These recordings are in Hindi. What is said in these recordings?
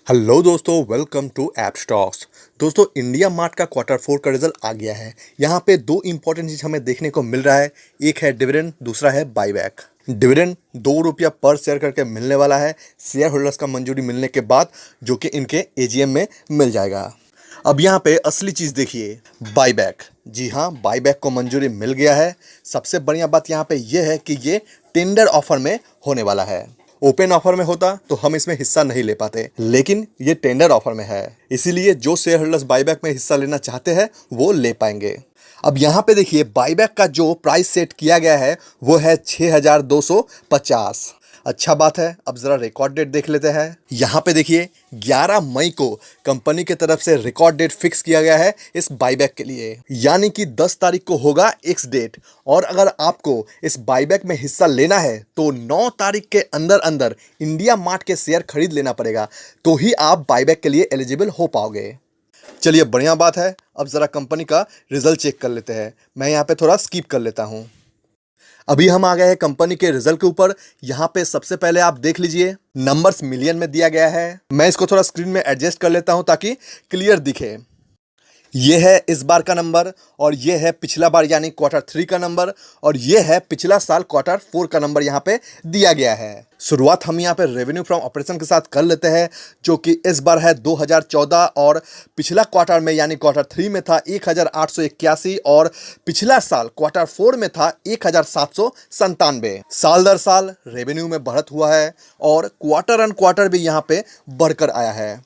हेलो दोस्तों, वेलकम टू ऐप स्टॉक्स। दोस्तों, इंडिया मार्ट का क्वार्टर फोर का रिजल्ट आ गया है। यहाँ पे दो इंपॉर्टेंट चीज हमें देखने को मिल रहा है। एक है डिविडेंड, दूसरा है बाईबैक। डिविडेंड ₹2 पर शेयर करके मिलने वाला है शेयर होल्डर्स का मंजूरी मिलने के बाद, जो कि इनके एजीएम में मिल जाएगा। अब यहाँ पे असली चीज देखिए, बाईबैक। जी हाँ, बाईबैक को मंजूरी मिल गया है। सबसे बढ़िया बात यहाँ पे यह है कि ये टेंडर ऑफर में होने वाला है। ओपन ऑफर में होता तो हम इसमें हिस्सा नहीं ले पाते, लेकिन ये टेंडर ऑफर में है, इसीलिए जो शेयर होल्डर्स बाईबैक में हिस्सा लेना चाहते हैं वो ले पाएंगे। अब यहाँ पे देखिए, बाईबैक का जो प्राइस सेट किया गया है वो है 6250। अच्छा बात है। अब जरा रिकॉर्ड डेट देख लेते हैं। यहाँ पे देखिए, 11 मई को कंपनी की तरफ से रिकॉर्ड डेट फिक्स किया गया है इस बाईबैक के लिए, यानी कि 10 तारीख को होगा एक्स डेट। और अगर आपको इस बाईबैक में हिस्सा लेना है तो 9 तारीख के अंदर अंदर इंडिया मार्ट के शेयर खरीद लेना पड़ेगा, तो ही आप बाईबैक के लिए एलिजिबल हो पाओगे। चलिए, बढ़िया बात है। अब जरा कंपनी का रिजल्ट चेक कर लेते हैं। मैं यहाँ पे थोड़ा स्किप कर लेता हूँ। अभी हम आ गए हैं कंपनी के रिजल्ट के ऊपर। यहाँ पे सबसे पहले आप देख लीजिए, नंबर्स मिलियन में दिया गया है। मैं इसको थोड़ा स्क्रीन में एडजस्ट कर लेता हूँ ताकि क्लियर दिखे। ये है इस बार का नंबर, और ये है पिछला बार यानी क्वार्टर 3 का नंबर, और ये है पिछला साल क्वार्टर 4 का नंबर यहाँ पे दिया गया है। शुरुआत हम यहाँ पे रेवेन्यू फ्रॉम ऑपरेशन के साथ कर लेते हैं, जो कि इस बार है 2014, और पिछला क्वार्टर में यानी क्वार्टर 3 में था 1881, और पिछला साल क्वार्टर 4 में था 1797। साल दर साल रेवेन्यू में बढ़त हुआ है, और क्वार्टर ऑन क्वार्टर भी यहाँ पे बढ़कर आया है।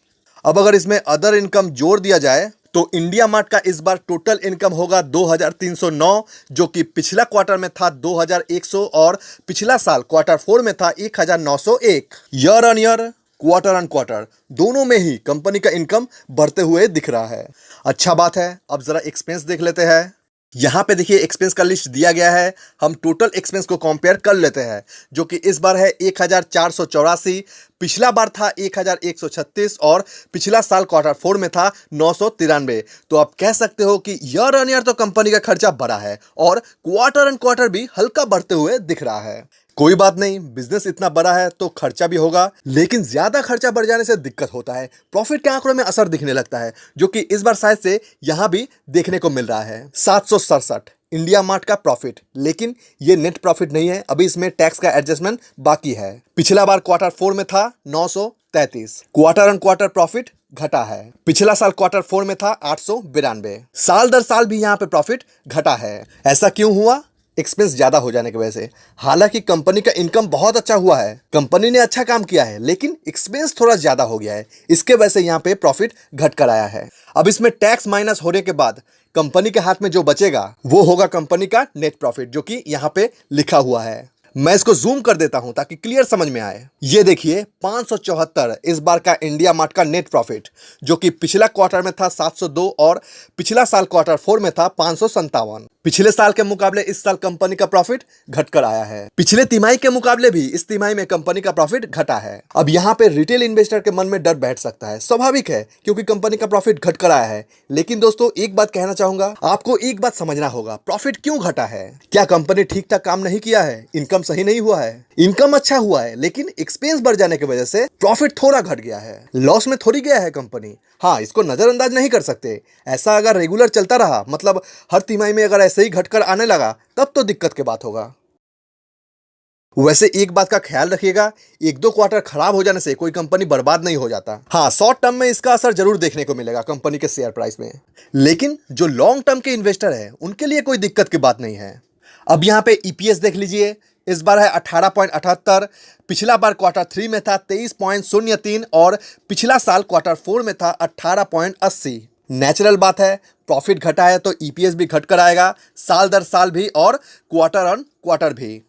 अब अगर इसमें अदर इनकम जोड़ दिया जाए तो इंडिया मार्ट का इस बार टोटल इनकम होगा 2309, जो कि पिछला क्वार्टर में था 2100, और पिछला साल क्वार्टर 4 में था 1901। Year on year, quarter on quarter दोनों में ही कंपनी का इनकम बढ़ते हुए दिख रहा है। अच्छा बात है। अब जरा एक्सपेंस देख लेते हैं। यहाँ पे देखिए, एक्सपेंस का लिस्ट दिया गया है। हम टोटल एक्सपेंस को कंपेयर कर लेते हैं, जो कि इस बार है 1484, पिछला बार था 1136, और पिछला साल क्वार्टर 4 में था 993। तो आप कह सकते हो कि ईयर ऑन ईयर तो कंपनी का खर्चा बढ़ा है, और क्वार्टर ऑन क्वार्टर भी हल्का बढ़ते हुए दिख रहा है। कोई बात नहीं, बिजनेस इतना बड़ा है तो खर्चा भी होगा, लेकिन ज्यादा खर्चा बढ़ जाने से दिक्कत होता है। प्रॉफिट के आंकड़ों में असर दिखने लगता है, जो कि इस बार शायद से यहां भी देखने को मिल रहा है। 767 इंडिया मार्ट का प्रॉफिट, लेकिन ये नेट प्रॉफिट नहीं है, अभी इसमें टैक्स का एडजस्टमेंट बाकी है। पिछला बार क्वार्टर 4 में था 933। क्वार्टर ऑन क्वार्टर प्रॉफिट घटा है। पिछला साल क्वार्टर 4 में था 892। साल दर साल भी यहाँ पे प्रॉफिट घटा है। ऐसा क्यों हुआ? एक्सपेंस ज्यादा हो जाने की वजह से। हालांकि कंपनी का इनकम बहुत अच्छा हुआ है, कंपनी ने अच्छा काम किया है, लेकिन एक्सपेंस थोड़ा ज्यादा हो गया है, इसके वजह से यहाँ पे प्रॉफिट घट कर आया है। अब इसमें टैक्स माइनस होने के बाद कंपनी के हाथ में जो बचेगा वो होगा कंपनी का नेट प्रॉफिट, जो कि यहाँ पे लिखा हुआ है। मैं इसको जूम कर देता हूं ताकि क्लियर समझ में आए। ये देखिए, 574 इस बार का इंडिया मार्ट का नेट प्रॉफिट, जो कि पिछला क्वार्टर में था 702, और पिछला साल क्वार्टर 4 में था 557। पिछले साल के मुकाबले इस साल कंपनी का प्रॉफिट घटकर आया है। पिछले तिमाही के मुकाबले भी इस तिमाही में कंपनी का प्रॉफिट घटा है। अब यहाँ पे रिटेल इन्वेस्टर के मन में डर बैठ सकता है, स्वाभाविक है, क्योंकि कंपनी का प्रॉफिट घटकर आया है। लेकिन दोस्तों, एक बात कहना चाहूंगा, आपको एक बात समझना होगा, प्रॉफिट क्यों घटा है? क्या कंपनी ठीक ठाक काम नहीं किया है? इनकम सही नहीं हुआ है? इनकम अच्छा हुआ है, लेकिन एक्सपेंस बढ़ जाने की वजह से प्रॉफिट थोड़ा घट गया है। लॉस में थोड़ी गया है कंपनी। हाँ, इसको नजरअंदाज नहीं कर सकते। ऐसा अगर रेगुलर चलता रहा, मतलब हर तिमाही में अगर ऐसे ही घटकर आने लगा, तब तो दिक्कत की बात होगा। वैसे एक बात का ख्याल रखिएगा, एक दो क्वार्टर खराब हो जाने से कोई कंपनी बर्बाद नहीं हो जाता। हाँ, शॉर्ट टर्म में इसका असर जरूर देखने को मिलेगा कंपनी के शेयर प्राइस में, लेकिन जो लॉन्ग टर्म के इन्वेस्टर है उनके लिए कोई दिक्कत की बात नहीं है। अब यहाँ पे ईपीएस देख लीजिए, इस बार है 18.78, पिछला बार क्वार्टर 3 में था 23.03, और पिछला साल क्वार्टर 4 में था 18.80। नेचुरल बात है, प्रॉफिट घटा है तो ईपीएस भी घट कर आएगा, साल दर साल भी और क्वार्टर ऑन क्वार्टर भी।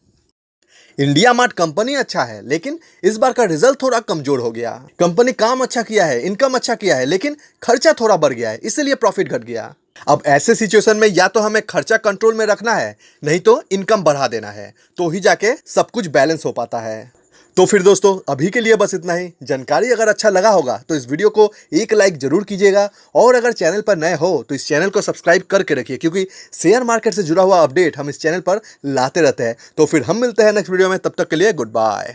इंडिया मार्ट कंपनी अच्छा है, लेकिन इस बार का रिजल्ट थोड़ा कमजोर हो गया। कंपनी काम अच्छा किया है, इनकम अच्छा किया है, लेकिन खर्चा थोड़ा बढ़ गया है, इसलिए प्रॉफिट घट गया। अब ऐसे सिचुएशन में या तो हमें खर्चा कंट्रोल में रखना है, नहीं तो इनकम बढ़ा देना है, तो ही जाके सब कुछ बैलेंस हो पाता है। तो फिर दोस्तों, अभी के लिए बस इतना ही। जानकारी अगर अच्छा लगा होगा तो इस वीडियो को एक लाइक जरूर कीजिएगा, और अगर चैनल पर नए हो तो इस चैनल को सब्सक्राइब करके रखिए, क्योंकि शेयर मार्केट से जुड़ा हुआ अपडेट हम इस चैनल पर लाते रहते हैं। तो फिर हम मिलते हैं नेक्स्ट वीडियो में, तब तक के लिए गुड बाय।